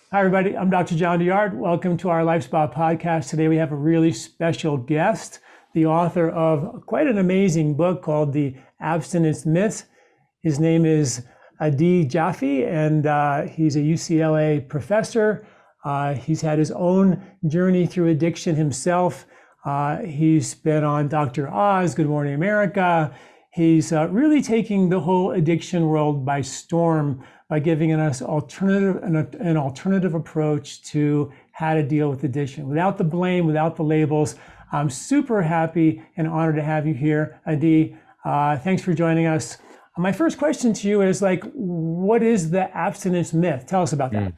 Hi, everybody. I'm Dr. John Douillard. Welcome to our LifeSpa podcast. Today we have a really special guest, the author of quite an amazing book called The Abstinence Myth. His name is Adi Jaffe, and he's a UCLA professor. He's had his own journey through addiction himself. He's been on Dr. Oz, Good Morning America. He's really taking the whole addiction world by storm by giving us an alternative approach to how to deal with addiction without the blame, without the labels. I'm super happy and honored to have you here, Adi. Thanks for joining us. My first question to you is what is the abstinence myth? Tell us about that.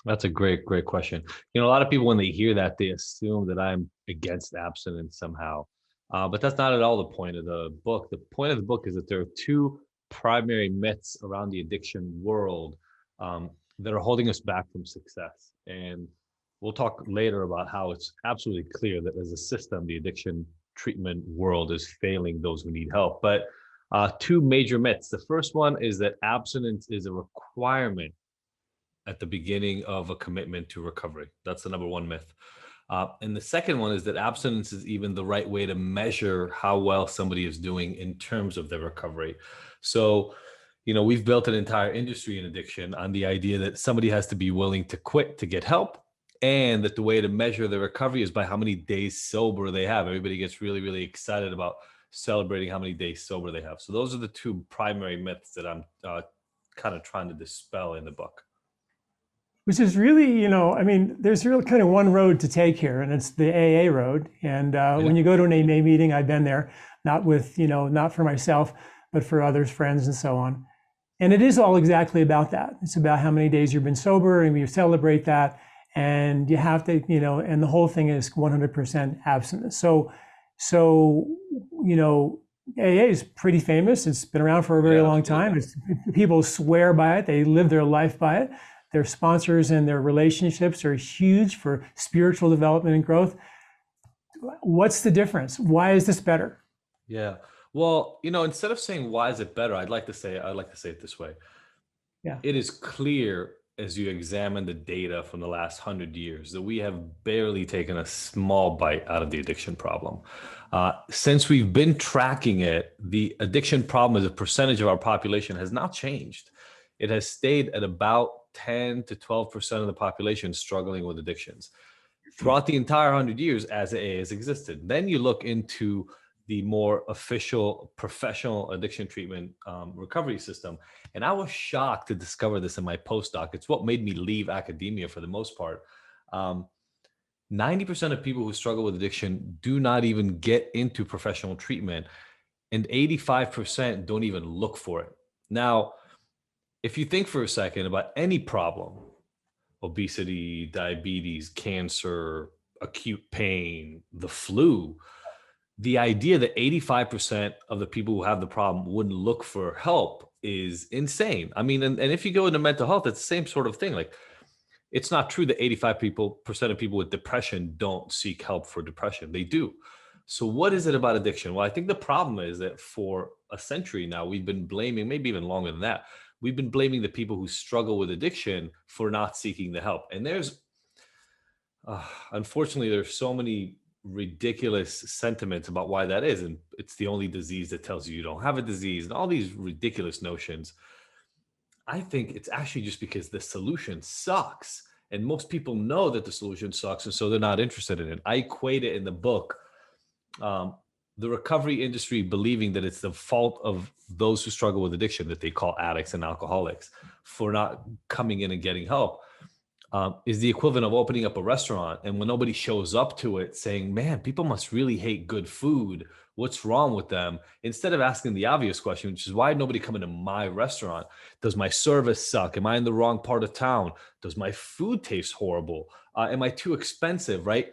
That's a great question. A lot of people, when they hear that, they assume that I'm against abstinence somehow. But that's not at all the point of the book. The point of the book is that there are two primary myths around the addiction world that are holding us back from success. And we'll talk later about how it's absolutely clear that as a system, the addiction treatment world is failing those who need help. But two major myths. The first one is that abstinence is a requirement at the beginning of a commitment to recovery. That's the number one myth. And the second one is that abstinence is even the right way to measure how well somebody is doing in terms of their recovery. So, we've built an entire industry in addiction on the idea that somebody has to be willing to quit to get help, and that the way to measure their recovery is by how many days sober they have. Everybody gets really, really excited about celebrating how many days sober they have. So those are the two primary myths that I'm kind of trying to dispel in the book. Which is really, there's really kind of one road to take here, and it's the AA road. And when you go to an AA meeting, I've been there, not with, not for myself, but for others, friends, and so on. And it is all exactly about that. It's about how many days you've been sober, and you celebrate that, and you have to, and the whole thing is 100% abstinence. So, AA is pretty famous. It's been around for a very long time. People swear by it. They live their life by it. Their sponsors and their relationships are huge for spiritual development and growth. What's the difference? Why is this better? Yeah. Well, instead of saying why is it better, I'd like to say it this way. Yeah. It is clear as you examine the data from the last 100 years that we have barely taken a small bite out of the addiction problem. Since we've been tracking it, the addiction problem as a percentage of our population has not changed. It has stayed at about 10 to 12% of the population struggling with addictions throughout the entire 100 years as AA has existed. Then you look into the more official professional addiction treatment recovery system. And I was shocked to discover this in my postdoc. It's what made me leave academia for the most part. 90% of people who struggle with addiction do not even get into professional treatment, and 85% don't even look for it. Now, if you think for a second about any problem, obesity, diabetes, cancer, acute pain, the flu, the idea that 85% of the people who have the problem wouldn't look for help is insane. I mean, and if you go into mental health, it's the same sort of thing. Like, it's not true that 85% of people with depression don't seek help for depression. They do. So what is it about addiction? Well, I think the problem is that for a century now, we've been blaming, maybe even longer than that, we've been blaming the people who struggle with addiction for not seeking the help. And unfortunately, there's so many ridiculous sentiments about why that is. And it's the only disease that tells you don't have a disease and all these ridiculous notions. I think it's actually just because the solution sucks. And most people know that the solution sucks, and so they're not interested in it. I equate it in the book, the recovery industry believing that it's the fault of those who struggle with addiction, that they call addicts and alcoholics, for not coming in and getting help, is the equivalent of opening up a restaurant. And when nobody shows up to it saying, man, people must really hate good food, what's wrong with them? Instead of asking the obvious question, which is, why nobody come into my restaurant? Does my service suck? Am I in the wrong part of town? Does my food taste horrible? Am I too expensive, right?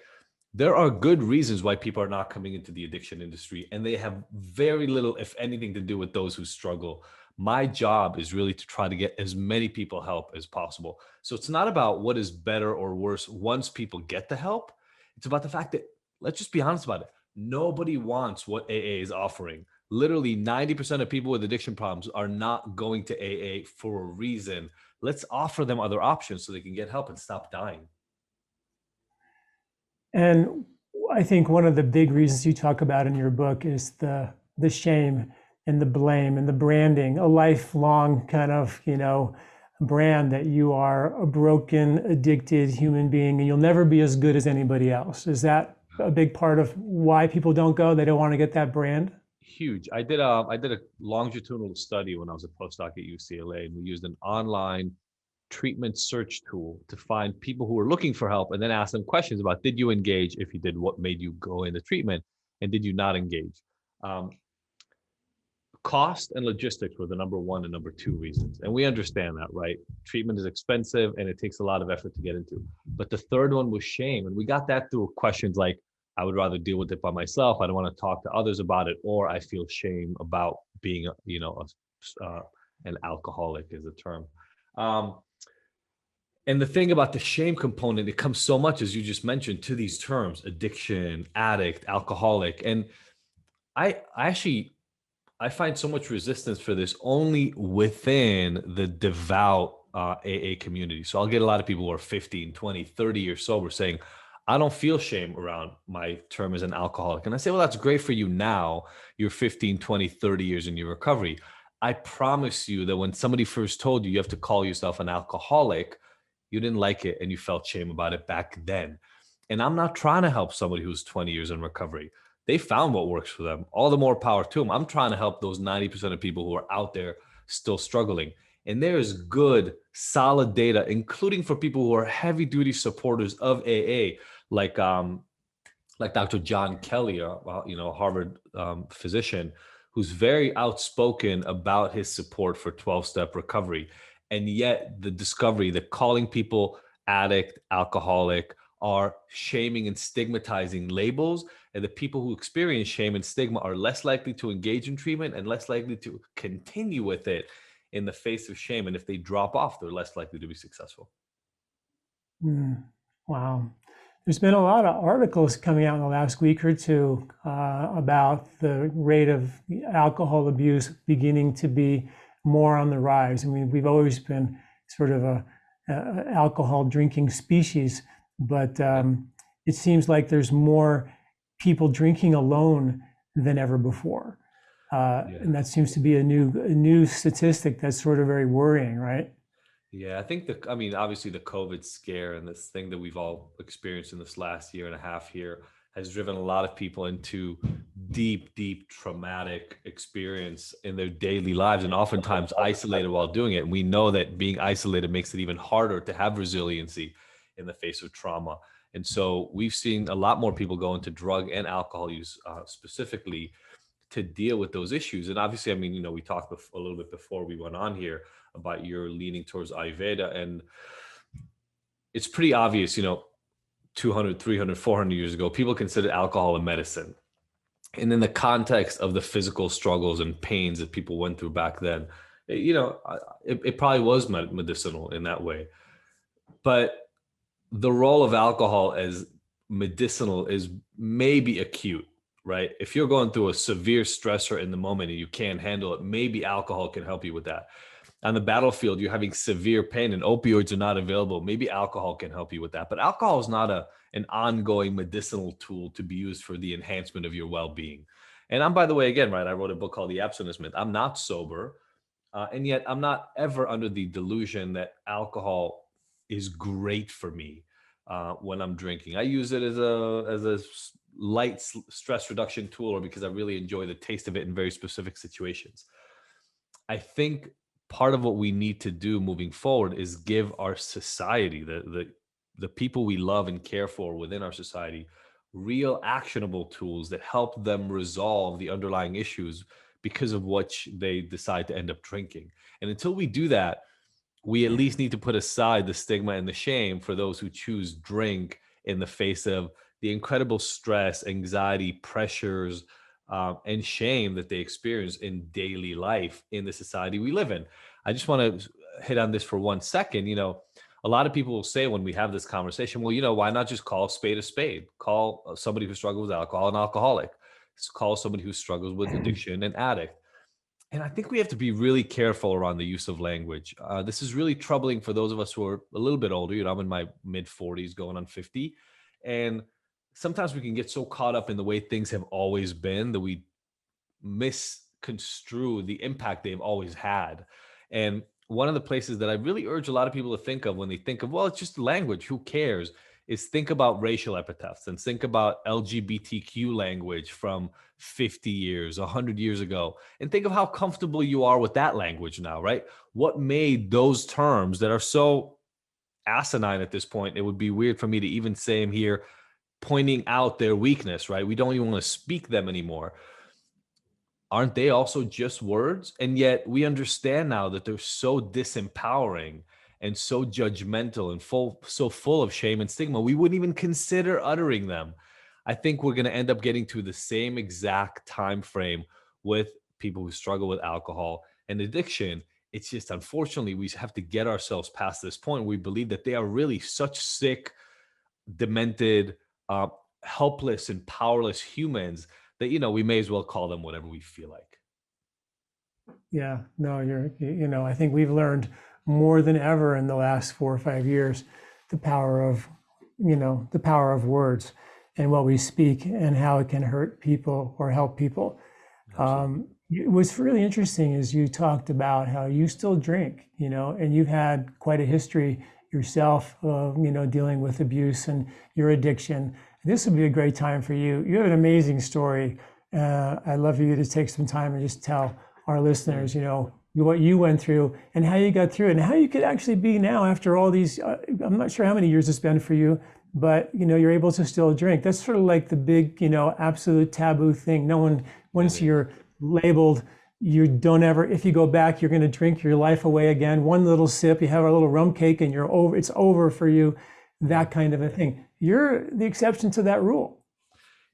There are good reasons why people are not coming into the addiction industry, and they have very little, if anything, to do with those who struggle. My job is really to try to get as many people help as possible. So it's not about what is better or worse once people get the help. It's about the fact that, let's just be honest about it, nobody wants what AA is offering. Literally 90% of people with addiction problems are not going to AA for a reason. Let's offer them other options so they can get help and stop dying. And I think one of the big reasons you talk about in your book is the shame and the blame and the branding, a lifelong kind of, brand that you are a broken, addicted human being and you'll never be as good as anybody else. Is that a big part of why people don't go? They don't want to get that brand? Huge. I did a longitudinal study when I was a postdoc at UCLA, and we used an online treatment search tool to find people who were looking for help and then ask them questions about, did you engage? If you did, what made you go into treatment? And did you not engage? Um, Cost and logistics were the number one and number two reasons. And we understand that, right? Treatment is expensive and it takes a lot of effort to get into. But the third one was shame. And we got that through questions like, I would rather deal with it by myself. I don't want to talk to others about it, or I feel shame about being, an alcoholic is a term. And the thing about the shame component, it comes so much, as you just mentioned, to these terms: addiction, addict, alcoholic. And I find so much resistance for this only within the devout AA community. So I'll get a lot of people who are 15, 20, 30 years sober saying, I don't feel shame around my term as an alcoholic. And I say, well, that's great for you now. You're 15, 20, 30 years in your recovery. I promise you that when somebody first told you you have to call yourself an alcoholic, you didn't like it and you felt shame about it back then. And I'm not trying to help somebody who's 20 years in recovery. They found what works for them. All the more power to them. I'm trying to help those 90% of people who are out there still struggling. And there is good, solid data, including for people who are heavy duty supporters of AA, like Dr. John Kelly, a Harvard physician, who's very outspoken about his support for 12-step recovery. And yet the discovery that calling people addict, alcoholic, are shaming and stigmatizing labels, and the people who experience shame and stigma are less likely to engage in treatment and less likely to continue with it in the face of shame. And if they drop off, they're less likely to be successful. Wow. There's been a lot of articles coming out in the last week or two about the rate of alcohol abuse beginning to be more on the rise. I mean, we've always been sort of a alcohol drinking species, but it seems like there's more people drinking alone than ever before. And that seems to be a new statistic that's sort of very worrying, right? Yeah, I think obviously the COVID scare and this thing that we've all experienced in this last year and a half here has driven a lot of people into deep, deep traumatic experience in their daily lives, and oftentimes isolated while doing it. And we know that being isolated makes it even harder to have resiliency in the face of trauma. And so we've seen a lot more people go into drug and alcohol use specifically to deal with those issues. And obviously, we talked a little bit before we went on here about your leaning towards Ayurveda. And it's pretty obvious, 200, 300, 400 years ago, people considered alcohol a medicine. And in the context of the physical struggles and pains that people went through back then, it probably was medicinal in that way. But the role of alcohol as medicinal is maybe acute, right? If you're going through a severe stressor in the moment and you can't handle it, maybe alcohol can help you with that. On the battlefield, you're having severe pain and opioids are not available. Maybe alcohol can help you with that. But alcohol is not an ongoing medicinal tool to be used for the enhancement of your well-being. And by the way, again, right, I wrote a book called The Abstinence Myth. I'm not sober. And yet I'm not ever under the delusion that alcohol is great for me when I'm drinking. I use it as a light stress reduction tool, or because I really enjoy the taste of it in very specific situations. I think part of what we need to do moving forward is give our society, the people we love and care for within our society, real actionable tools that help them resolve the underlying issues because of what they decide to end up drinking. And until we do that, we at least need to put aside the stigma and the shame for those who choose drink in the face of the incredible stress, anxiety, pressures, and shame that they experience in daily life in the society we live in. I just want to hit on this for 1 second. A lot of people will say when we have this conversation, well, why not just call a spade? Call somebody who struggles with alcohol an alcoholic. Call somebody who struggles with addiction an addict. And I think we have to be really careful around the use of language. This is really troubling for those of us who are a little bit older. You know, I'm in my mid 40s going on 50. And sometimes we can get so caught up in the way things have always been that we misconstrue the impact they've always had. And one of the places that I really urge a lot of people to think of when they think of, well, it's just language, who cares, is think about racial epithets and think about LGBTQ language from 50 years, 100 years ago, and think of how comfortable you are with that language now, right? What made those terms that are so asinine at this point, it would be weird for me to even say them here, pointing out their weakness, right? We don't even want to speak them anymore. Aren't they also just words? And yet we understand now that they're so disempowering and so judgmental and so full of shame and stigma, we wouldn't even consider uttering them. I think we're going to end up getting to the same exact time frame with people who struggle with alcohol and addiction. It's just, unfortunately, we have to get ourselves past this point. We believe that they are really such sick, demented, uh, helpless and powerless humans that, you know, we may as well call them whatever we feel like. Yeah, no, I think we've learned more than ever in the last 4 or 5 years the power of, the power of words and what we speak and how it can hurt people or help people. What's really interesting is you talked about how you still drink, and you've had quite a history yourself of, dealing with abuse and your addiction. This would be a great time for you. You have an amazing story. I'd love for you to take some time and just tell our listeners, what you went through and how you got through it and how you could actually be now after all these, I'm not sure how many years it's been for you, but, you're able to still drink. That's sort of like the big, absolute taboo thing. No one, once you're labeled, you don't ever, if you go back, you're going to drink your life away again. One little sip, you have a little rum cake and you're over, it's over for you, that kind of a thing. You're the exception to that rule.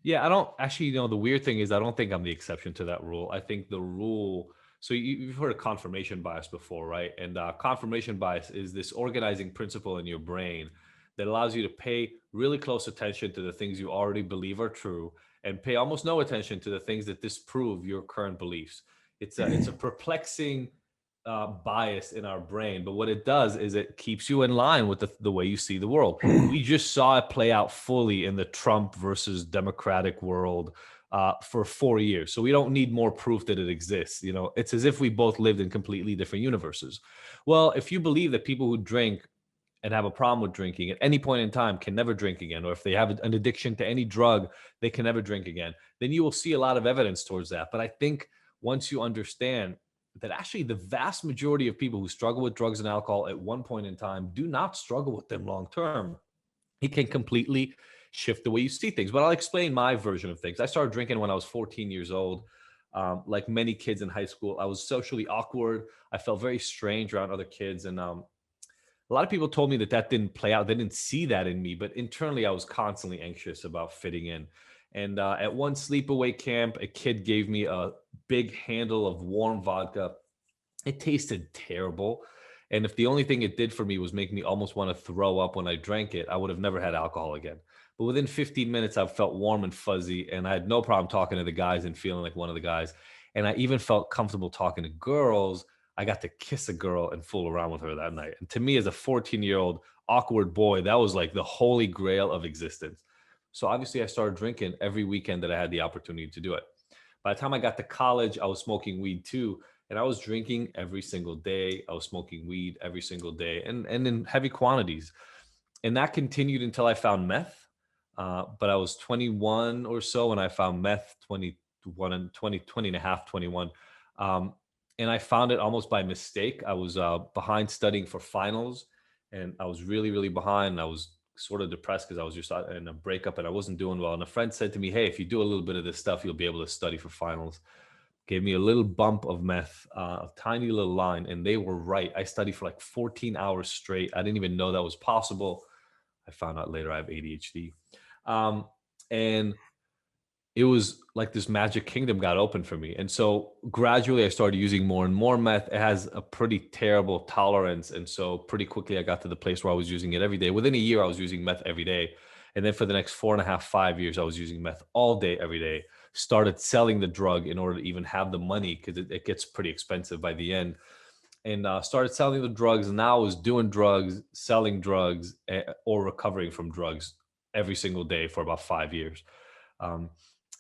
Yeah, I don't actually, the weird thing is I don't think I'm the exception to that rule. I think the rule, so you've heard of confirmation bias before, right? And confirmation bias is this organizing principle in your brain that allows you to pay really close attention to the things you already believe are true and pay almost no attention to the things that disprove your current beliefs. It's a perplexing bias in our brain, but what it does is it keeps you in line with the way you see the world. We just saw it play out fully in the Trump versus Democratic world for 4 years. So we don't need more proof that it exists. It's as if we both lived in completely different universes. Well, if you believe that people who drink and have a problem with drinking at any point in time can never drink again, or if they have an addiction to any drug, they can never drink again, then you will see a lot of evidence towards that. But I think once you understand that actually the vast majority of people who struggle with drugs and alcohol at one point in time do not struggle with them long term, it can completely shift the way you see things. But I'll explain my version of things. I started drinking when I was 14 years old. Like many kids in high school, I was socially awkward. I felt very strange around other kids. And a lot of people told me that didn't play out. They didn't see that in me, but internally I was constantly anxious about fitting in. And at one sleepaway camp, a kid gave me a big handle of warm vodka. It tasted terrible. And if the only thing it did for me was make me almost want to throw up when I drank it, I would have never had alcohol again. But within 15 minutes, I felt warm and fuzzy, and I had no problem talking to the guys and feeling like one of the guys. And I even felt comfortable talking to girls. I got to kiss a girl and fool around with her that night. And to me, as a 14-year-old awkward boy, that was like the holy grail of existence. So obviously I started drinking every weekend that I had the opportunity to do it. By the time I got to college, I was smoking weed too. And I was drinking every single day. I was smoking weed every single day and in heavy quantities. And that continued until I found meth. But I was 21 or so when I found meth, 21 and 20 and a half, 21. And I found it almost by mistake. I was behind studying for finals, and I was really, really behind. I was sort of depressed because I was just in a breakup and I wasn't doing well. And a friend said to me, "Hey, if you do a little bit of this stuff, you'll be able to study for finals." Gave me a little bump of meth, a tiny little line, and they were right. I studied for like 14 hours straight. I didn't even know that was possible. I found out later I have ADHD. And it was like this magic kingdom got open for me. And so gradually I started using more and more meth. It has a pretty terrible tolerance. And so pretty quickly I got to the place where I was using it every day. Within a year, I was using meth every day. And then for the next 4.5, 5 years, I was using meth all day, every day. Started selling the drug in order to even have the money, because it gets pretty expensive by the end. And started selling the drugs. And now I was doing drugs, selling drugs, or recovering from drugs every single day for about 5 years. Um,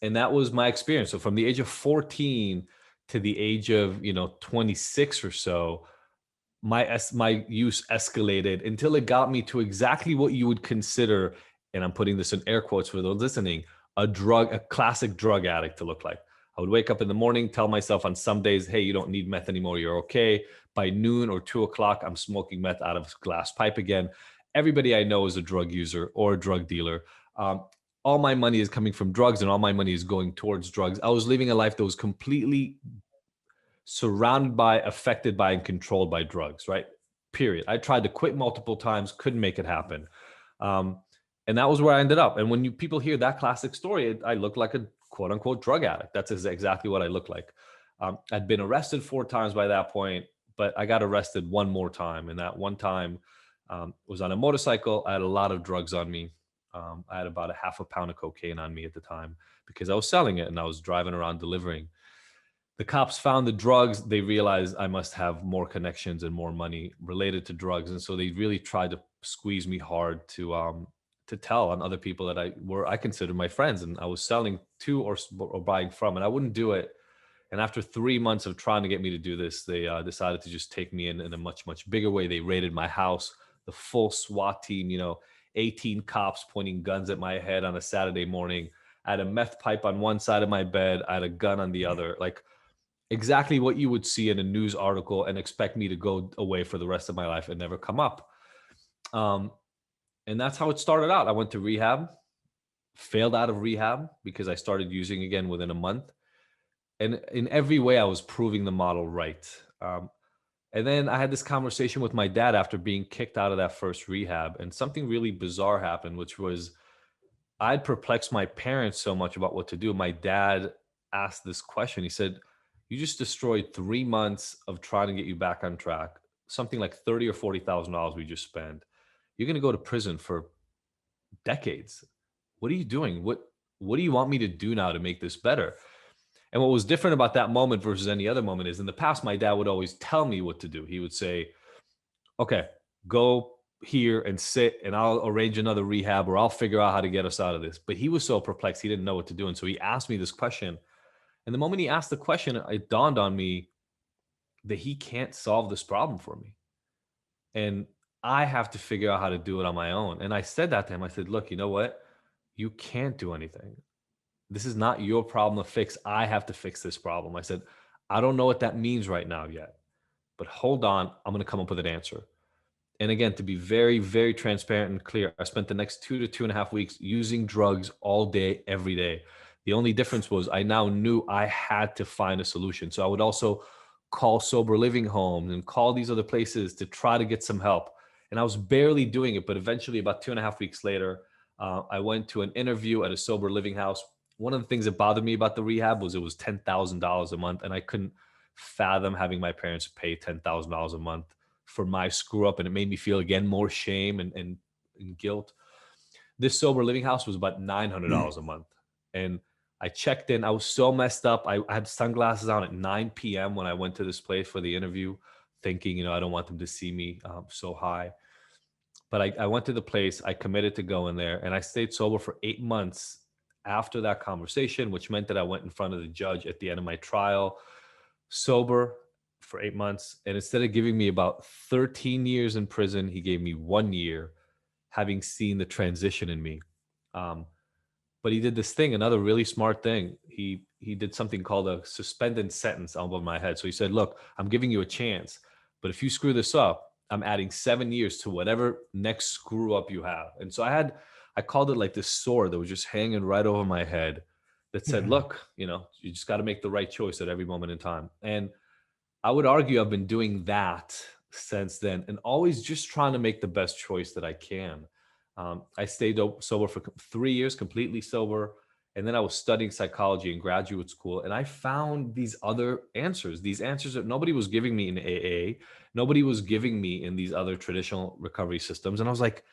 and that was my experience. So from the age of 14 to the age of 26 or so, my use escalated until it got me to exactly what you would consider, and I'm putting this in air quotes for those listening, a classic drug addict to look like. I would wake up in the morning, tell myself on some days, hey, you don't need meth anymore, you're okay. By noon or 2 o'clock, I'm smoking meth out of a glass pipe again. Everybody I know is a drug user or a drug dealer. All my money is coming from drugs, and all my money is going towards drugs. I was living a life that was completely surrounded by, affected by, and controlled by drugs, right? Period. I tried to quit multiple times, couldn't make it happen. And that was where I ended up. And when people hear that classic story, I look like a quote unquote drug addict. That's exactly what I look like. I'd been arrested 4 times by that point, but I got arrested one more time. And that one time was on a motorcycle. I had a lot of drugs on me. I had about a half a pound of cocaine on me at the time because I was selling it and I was driving around delivering. The cops found the drugs. They realized I must have more connections and more money related to drugs. And so they really tried to squeeze me hard to tell on other people that I considered my friends and I was selling to or buying from, and I wouldn't do it. And after 3 months of trying to get me to do this, they decided to just take me in a much, much bigger way. They raided my house, the full SWAT team, 18 cops pointing guns at my head on a Saturday morning. I had a meth pipe on one side of my bed. I had a gun on the other. Like, exactly what you would see in a news article and expect me to go away for the rest of my life and never come up. And that's how it started out. I went to rehab, failed out of rehab because I started using again within a month. And in every way, I was proving the model right. And then I had this conversation with my dad after being kicked out of that first rehab. And something really bizarre happened, which was I'd perplexed my parents so much about what to do. My dad asked this question. He said, you just destroyed 3 months of trying to get you back on track. Something like $30,000 or $40,000 we just spent. You're going to go to prison for decades. What are you doing? What do you want me to do now to make this better? And what was different about that moment versus any other moment is in the past, my dad would always tell me what to do. He would say, okay, go here and sit and I'll arrange another rehab or I'll figure out how to get us out of this. But he was so perplexed. He didn't know what to do. And so he asked me this question. And the moment he asked the question, it dawned on me that he can't solve this problem for me. And I have to figure out how to do it on my own. And I said that to him. I said, look, you know what? You can't do anything. This is not your problem to fix. I have to fix this problem. I said, I don't know what that means right now yet, but hold on. I'm going to come up with an answer. And again, to be very, very transparent and clear, I spent the next 2 to 2.5 weeks using drugs all day, every day. The only difference was I now knew I had to find a solution. So I would also call sober living homes and call these other places to try to get some help. And I was barely doing it, but eventually about 2.5 weeks later, I went to an interview at a sober living house. One of the things that bothered me about the rehab was it was $10,000 a month, and I couldn't fathom having my parents pay $10,000 a month for my screw up. And it made me feel again more shame and guilt. This sober living house was about $900 a month. And I checked in. I was so messed up. I had sunglasses on at 9 p.m. when I went to this place for the interview, thinking, I don't want them to see me so high. But I went to the place. I committed to go in there, and I stayed sober for 8 months after that conversation, which meant that I went in front of the judge at the end of my trial, sober for 8 months. And instead of giving me about 13 years in prison, he gave me 1 year, having seen the transition in me. But he did this thing, another really smart thing. He did something called a suspended sentence above my head. So he said, look, I'm giving you a chance, but if you screw this up, I'm adding 7 years to whatever next screw up you have. And so I called it like this sword that was just hanging right over my head that said, look, you just got to make the right choice at every moment in time. And I would argue I've been doing that since then and always just trying to make the best choice that I can. I stayed sober for 3 years, completely sober. And then I was studying psychology in graduate school. And I found these other answers, these answers that nobody was giving me in AA. Nobody was giving me in these other traditional recovery systems. And I was like,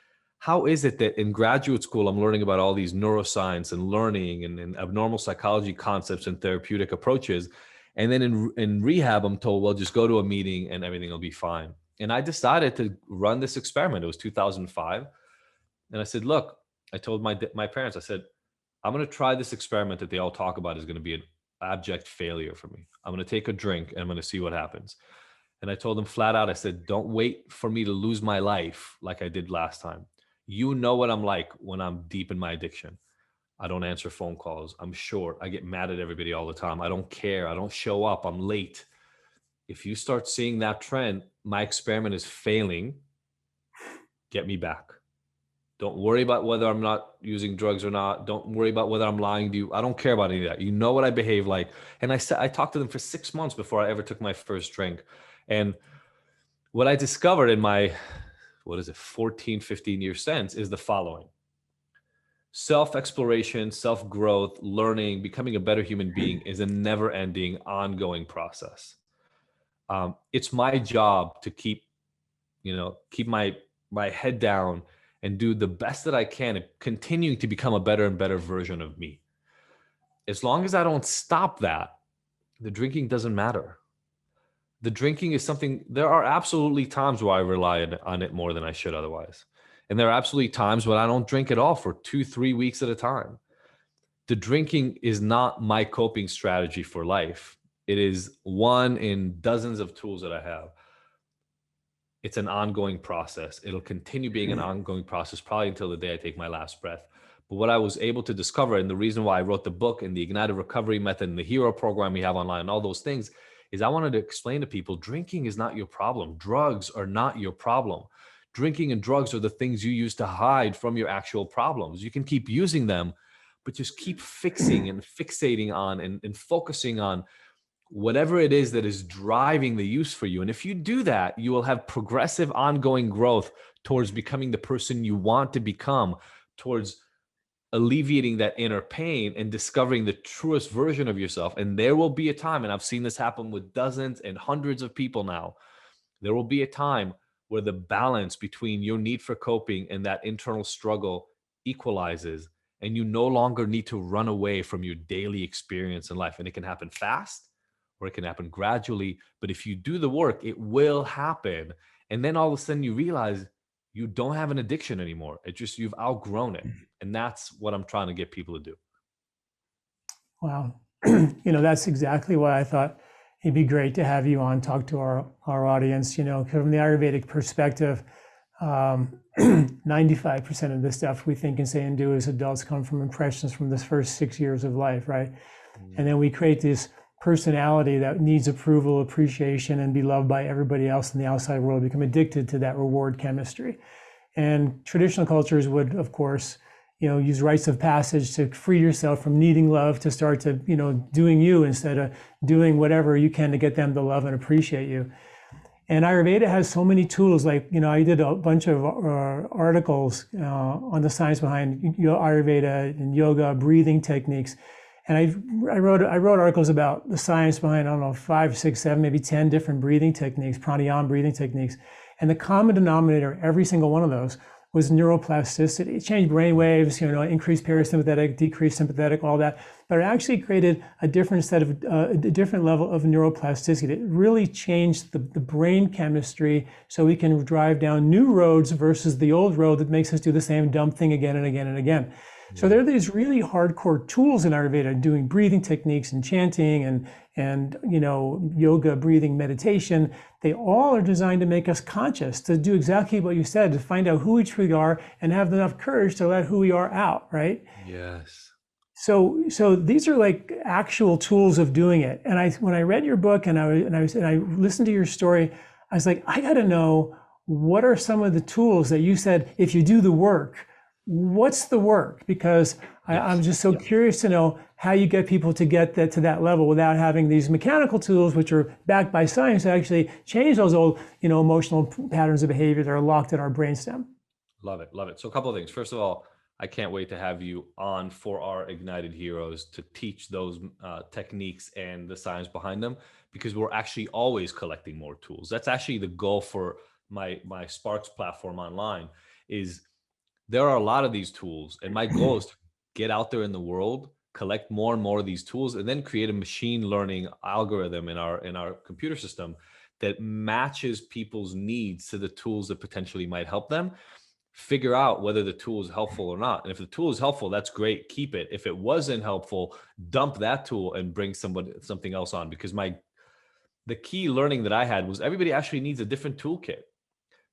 how is it that in graduate school, I'm learning about all these neuroscience and learning and abnormal psychology concepts and therapeutic approaches. And then in rehab, I'm told, well, just go to a meeting and everything will be fine. And I decided to run this experiment. It was 2005. And I said, look, I told my parents, I said, I'm going to try this experiment that they all talk about is going to be an abject failure for me. I'm going to take a drink and I'm going to see what happens. And I told them flat out, I said, don't wait for me to lose my life like I did last time. You know what I'm like when I'm deep in my addiction. I don't answer phone calls. I'm short. I get mad at everybody all the time. I don't care. I don't show up. I'm late. If you start seeing that trend, my experiment is failing. Get me back. Don't worry about whether I'm not using drugs or not. Don't worry about whether I'm lying to you. I don't care about any of that. You know what I behave like. And I talked to them for 6 months before I ever took my first drink. And what I discovered in my, 14, 15-year sense is the following. Self-exploration, self-growth, learning, becoming a better human being is a never-ending, ongoing process. It's my job to keep my head down and do the best that I can at continuing to become a better and better version of me. As long as I don't stop that, the drinking doesn't matter. The drinking is something, there are absolutely times where I rely on it more than I should otherwise. And there are absolutely times when I don't drink at all for 2-3 weeks at a time. The drinking is not my coping strategy for life. It is one in dozens of tools that I have. It's an ongoing process. It'll continue being an ongoing process probably until the day I take my last breath. But what I was able to discover, and the reason why I wrote the book and the IGNTD Recovery method and the hero program we have online and all those things, is I wanted to explain to people, drinking is not your problem. Drugs are not your problem. Drinking and drugs are the things you use to hide from your actual problems. You can keep using them, but just keep fixing and fixating on and focusing on whatever it is that is driving the use for you. And if you do that, you will have progressive ongoing growth towards becoming the person you want to become, towards alleviating that inner pain and discovering the truest version of yourself. And there will be a time, and I've seen this happen with dozens and hundreds of people now, there will be a time where the balance between your need for coping and that internal struggle equalizes, and you no longer need to run away from your daily experience in life. And it can happen fast, or it can happen gradually. But if you do the work, it will happen. And then all of a sudden you realize you don't have an addiction anymore. It's just you've outgrown it. And that's what I'm trying to get people to do. Wow. That's exactly why I thought it'd be great to have you on, talk to our audience. From the Ayurvedic perspective, 95% of the stuff we think and say and do as adults come from impressions from the first 6 years of life, right? And then we create this personality that needs approval, appreciation, and be loved by everybody else in the outside world, become addicted to that reward chemistry. And traditional cultures would, of course, use rites of passage to free yourself from needing love, to start to, doing you instead of doing whatever you can to get them to love and appreciate you. And Ayurveda has so many tools. Like, I did a bunch of articles on the science behind Ayurveda and yoga, breathing techniques. And I wrote articles about the science behind, 5, 6, 7, maybe 10 different breathing techniques, pranayama breathing techniques. And the common denominator, every single one of those, was neuroplasticity. It changed brain waves, increased parasympathetic, decreased sympathetic, all that. But it actually created a different level of neuroplasticity. It really changed the brain chemistry so we can drive down new roads versus the old road that makes us do the same dumb thing again and again and again. So there are these really hardcore tools in Ayurveda, doing breathing techniques and chanting and yoga, breathing, meditation. They all are designed to make us conscious, to do exactly what you said, to find out who we truly are and have enough courage to let who we are out, right? Yes. So these are like actual tools of doing it. And when I read your book and I listened to your story, I was like, I got to know, what are some of the tools that you said, if you do the work, what's the work? Because I'm just so curious to know how you get people to get to that level without having these mechanical tools, which are backed by science, to actually change those old, emotional patterns of behavior that are locked in our brainstem. Love it. Love it. So a couple of things. First of all, I can't wait to have you on for our Ignited Heroes to teach those techniques and the science behind them, because we're actually always collecting more tools. That's actually the goal for my Sparks platform online, is there are a lot of these tools, and my goal is to get out there in the world, collect more and more of these tools, and then create a machine learning algorithm in our computer system that matches people's needs to the tools that potentially might help them. Figure out whether the tool is helpful or not. And if the tool is helpful, that's great, keep it. If it wasn't helpful, dump that tool and bring something else on. Because the key learning that I had was everybody actually needs a different toolkit.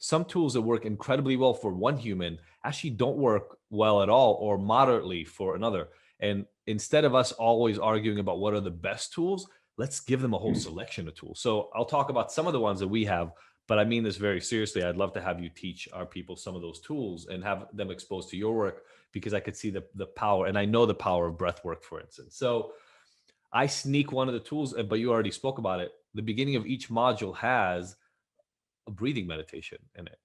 Some tools that work incredibly well for one human actually don't work well at all or moderately for another. And instead of us always arguing about what are the best tools, let's give them a whole selection of tools. So I'll talk about some of the ones that we have, but I mean this very seriously. I'd love to have you teach our people some of those tools and have them exposed to your work, because I could see the power, and I know the power of breath work, for instance. So I sneak one of the tools, but you already spoke about it. The beginning of each module has a breathing meditation in it.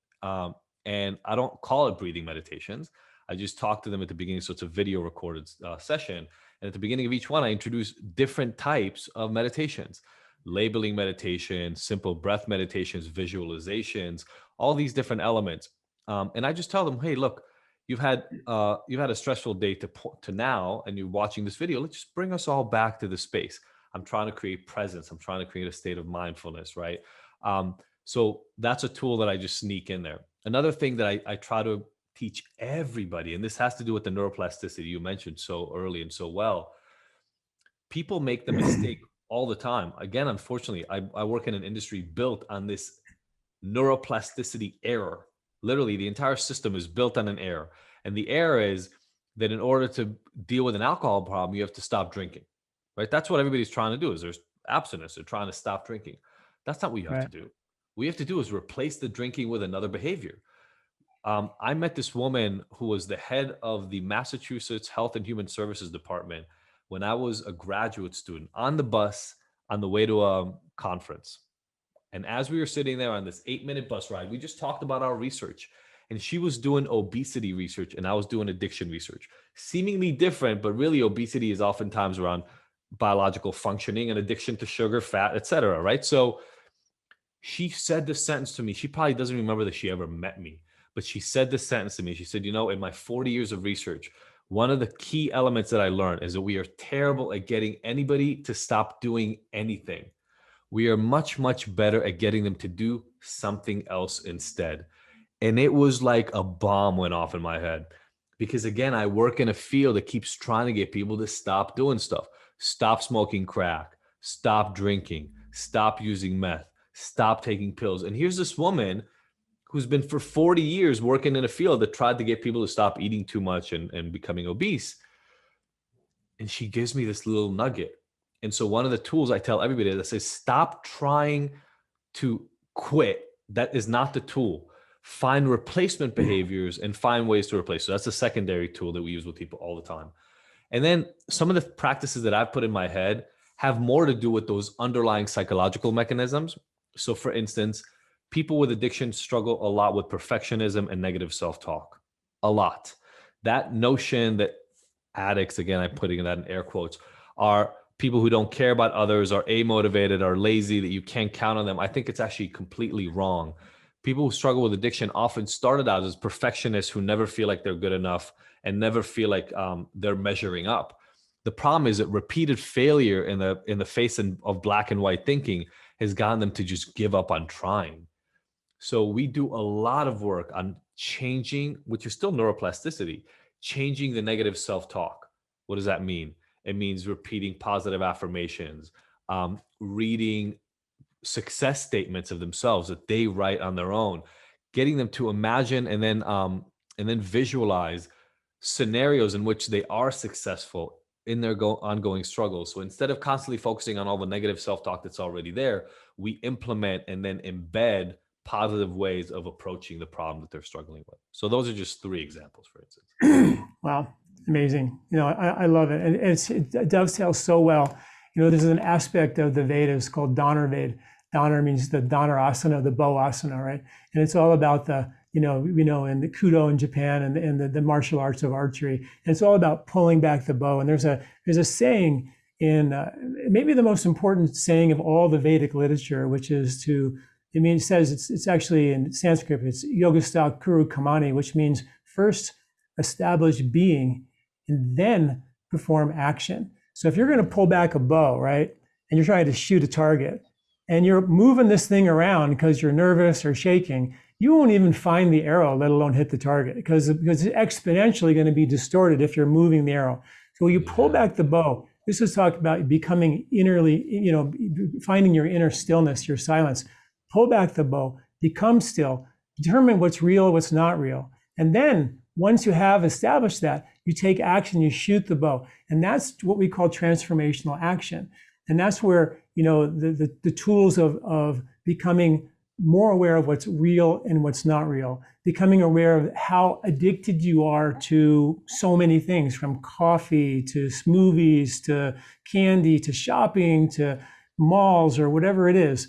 And I don't call it breathing meditations. I just talk to them at the beginning. So it's a video recorded session. And at the beginning of each one, I introduce different types of meditations: labeling meditation, simple breath meditations, visualizations, all these different elements. And I just tell them, hey, look, you've had a stressful day to now, and you're watching this video. Let's just bring us all back to the space. I'm trying to create presence. I'm trying to create a state of mindfulness, right? So that's a tool that I just sneak in there. Another thing that I try to teach everybody, and this has to do with the neuroplasticity you mentioned so early and so well. People make the mistake all the time. Again, unfortunately, I work in an industry built on this neuroplasticity error. Literally, the entire system is built on an error. And the error is that in order to deal with an alcohol problem, you have to stop drinking, right? That's what everybody's trying to do. Is there's abstinence. They're trying to stop drinking. That's not what you have to do. What you have to do is replace the drinking with another behavior. I met this woman who was the head of the Massachusetts Health and Human Services Department when I was a graduate student on the bus on the way to a conference. And as we were sitting there on this 8-minute bus ride, we just talked about our research. And she was doing obesity research and I was doing addiction research. Seemingly different, but really obesity is oftentimes around biological functioning and addiction to sugar, fat, et cetera, right? So she said this sentence to me. She probably doesn't remember that she ever met me, but she said this sentence to me. She said, in my 40 years of research, one of the key elements that I learned is that we are terrible at getting anybody to stop doing anything. We are much, much better at getting them to do something else instead. And it was like a bomb went off in my head, because again, I work in a field that keeps trying to get people to stop doing stuff. Stop smoking crack, stop drinking, stop using meth, stop taking pills. And here's this woman who's been for 40 years working in a field that tried to get people to stop eating too much and becoming obese. And she gives me this little nugget. And so one of the tools I tell everybody that says, stop trying to quit. That is not the tool. Find replacement behaviors and find ways to replace. So that's a secondary tool that we use with people all the time. And then some of the practices that I've put in my head have more to do with those underlying psychological mechanisms. So for instance, people with addiction struggle a lot with perfectionism and negative self-talk. A lot. That notion that addicts, again, I'm putting that in air quotes, are people who don't care about others, are amotivated, are lazy, that you can't count on them. I think it's actually completely wrong. People who struggle with addiction often started out as perfectionists who never feel like they're good enough and never feel like they're measuring up. The problem is that repeated failure in the face of black and white thinking has gotten them to just give up on trying. So we do a lot of work on changing, which is still neuroplasticity, changing the negative self-talk. What does that mean? It means repeating positive affirmations, reading success statements of themselves that they write on their own, getting them to imagine and then visualize scenarios in which they are successful in their ongoing struggles. So instead of constantly focusing on all the negative self-talk that's already there, we implement and then embed positive ways of approaching the problem that they're struggling with. So those are just 3 examples, for instance. Wow, amazing. I love it. And it dovetails so well. There's an aspect of the Vedas called Dhanurveda. Dhanar means the Dhanurasana, the bow asana, right? And it's all about in the Kudo in Japan and the martial arts of archery. And it's all about pulling back the bow. And there's a saying in maybe the most important saying of all the Vedic literature, which is it says it's actually in Sanskrit, it's Yogastha Kuru Kamani, which means first establish being, and then perform action. So if you're going to pull back a bow, right, and you're trying to shoot a target, and you're moving this thing around because you're nervous or shaking, you won't even find the arrow, let alone hit the target, because it's exponentially going to be distorted if you're moving the arrow. So when you pull back the bow, this is talk about becoming innerly, finding your inner stillness, your silence. Pull back the bow, become still, determine what's real, what's not real. And then once you have established that, you take action, you shoot the bow. And that's what we call transformational action. And that's where, the tools of becoming more aware of what's real and what's not real, becoming aware of how addicted you are to so many things, from coffee to smoothies to candy to shopping to malls or whatever it is.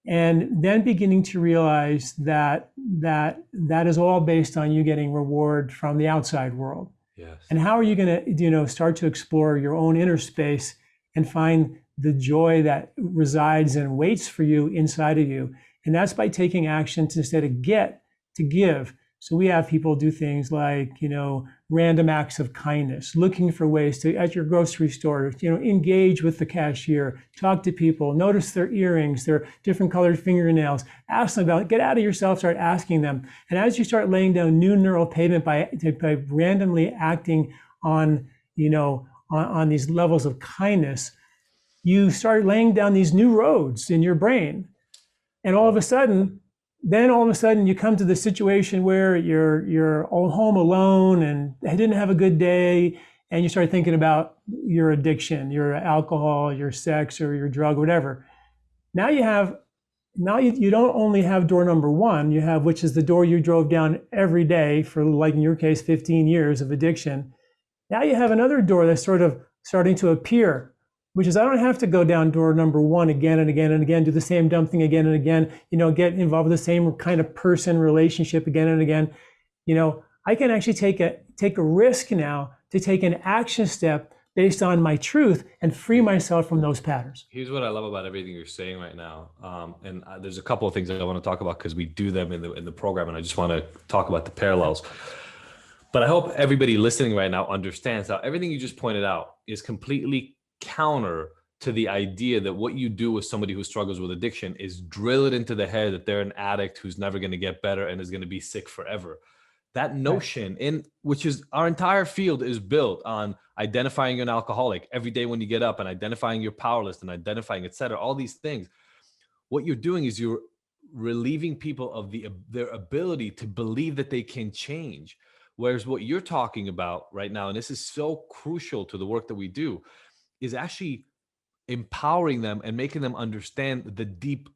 And then beginning to realize that is all based on you getting reward from the outside world. Yes. And how are you going to, start to explore your own inner space and find the joy that resides and waits for you inside of you? And that's by taking action to, instead of get, to give. So we have people do things like, random acts of kindness, looking for ways to, at your grocery store, engage with the cashier, talk to people, notice their earrings, their different colored fingernails, ask them about it, get out of yourself, start asking them. And as you start laying down new neural pavement by randomly acting on, on these levels of kindness, you start laying down these new roads in your brain. And all of a sudden you come to the situation where you're all home alone and I didn't have a good day, and you start thinking about your addiction, your alcohol, your sex, or your drug, whatever. Now you don't only have door number one, you have, which is the door you drove down every day for, like in your case, 15 years of addiction. Now you have another door that's sort of starting to appear, which is I don't have to go down door number one again and again and again, do the same dumb thing again and again, get involved with the same kind of person relationship again and again. I can actually take a risk now to take an action step based on my truth and free myself from those patterns. Here's what I love about everything you're saying right now. And there's a couple of things that I want to talk about because we do them in the program, and I just want to talk about the parallels. But I hope everybody listening right now understands how everything you just pointed out is completely counter to the idea that what you do with somebody who struggles with addiction is drill it into the head that they're an addict who's never going to get better and is going to be sick forever. That notion, which is our entire field, is built on identifying an alcoholic every day when you get up, and identifying you're powerless, and identifying, et cetera, all these things. What you're doing is you're relieving people of their ability to believe that they can change. Whereas what you're talking about right now, and this is so crucial to the work that we do, is actually empowering them and making them understand the deep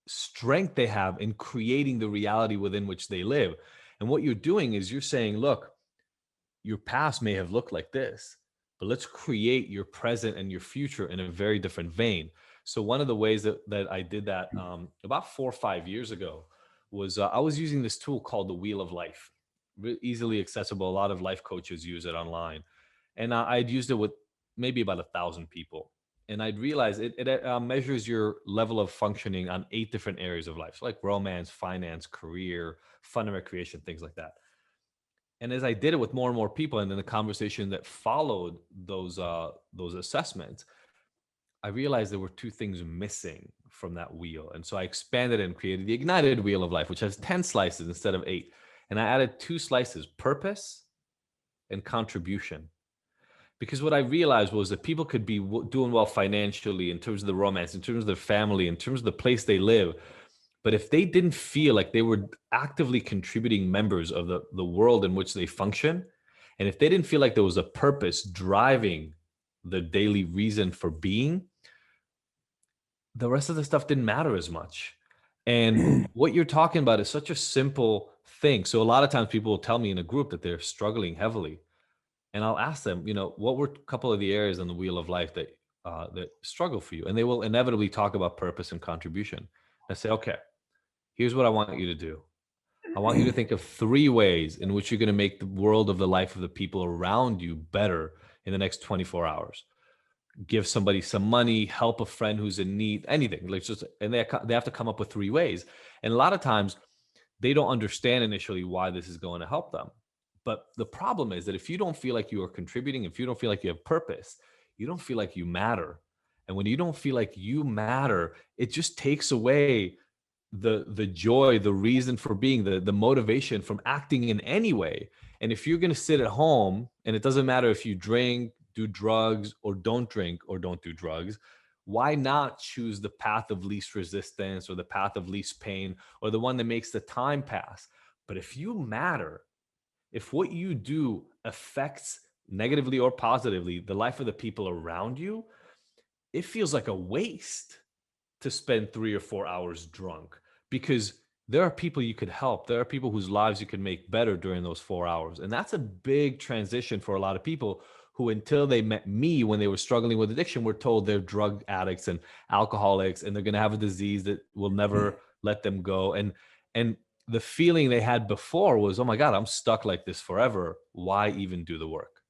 strength they have in creating the reality within which they live. And what you're doing is you're saying, look, your past may have looked like this, but let's create your present and your future in a very different vein. So one of the ways that I did that about 4 or 5 years ago was I was using this tool called the Wheel of Life. Easily accessible. A lot of life coaches use it online. And I'd used it with maybe about 1,000 people. And I'd realized it measures your level of functioning on 8 different areas of life. So like romance, finance, career, fun and recreation, things like that. And as I did it with more and more people, and then the conversation that followed those assessments, I realized there were 2 things missing from that wheel. And so I expanded and created the Ignited Wheel of Life, which has 10 slices instead of 8. And I added 2 slices, purpose and contribution. Because what I realized was that people could be doing well financially, in terms of the romance, in terms of their family, in terms of the place they live. But if they didn't feel like they were actively contributing members of the world in which they function, and if they didn't feel like there was a purpose driving the daily reason for being, the rest of the stuff didn't matter as much. And what you're talking about is such a simple thing. So a lot of times people will tell me in a group that they're struggling heavily. And I'll ask them, what were a couple of the areas on the Wheel of Life that struggle for you? And they will inevitably talk about purpose and contribution. I say, okay, here's what I want you to do. I want you to think of 3 ways in which you're going to make the world of the life of the people around you better in the next 24 hours. Give somebody some money, help a friend who's in need, anything. And they have to come up with 3 ways. And a lot of times they don't understand initially why this is going to help them. But the problem is that if you don't feel like you are contributing, if you don't feel like you have purpose, you don't feel like you matter. And when you don't feel like you matter, it just takes away the joy, the reason for being, the motivation from acting in any way. And if you're going to sit at home, and it doesn't matter if you drink, do drugs, or don't drink or don't do drugs, why not choose the path of least resistance, or the path of least pain, or the one that makes the time pass? But if you matter, if what you do affects negatively or positively the life of the people around you, it feels like a waste to spend 3 or 4 hours drunk, because there are people you could help. There are people whose lives you can make better during those 4 hours. And that's a big transition for a lot of people who, until they met me when they were struggling with addiction, were told they're drug addicts and alcoholics, and they're going to have a disease that will never let them go. And the feeling they had before was, oh my God, I'm stuck like this forever. Why even do the work?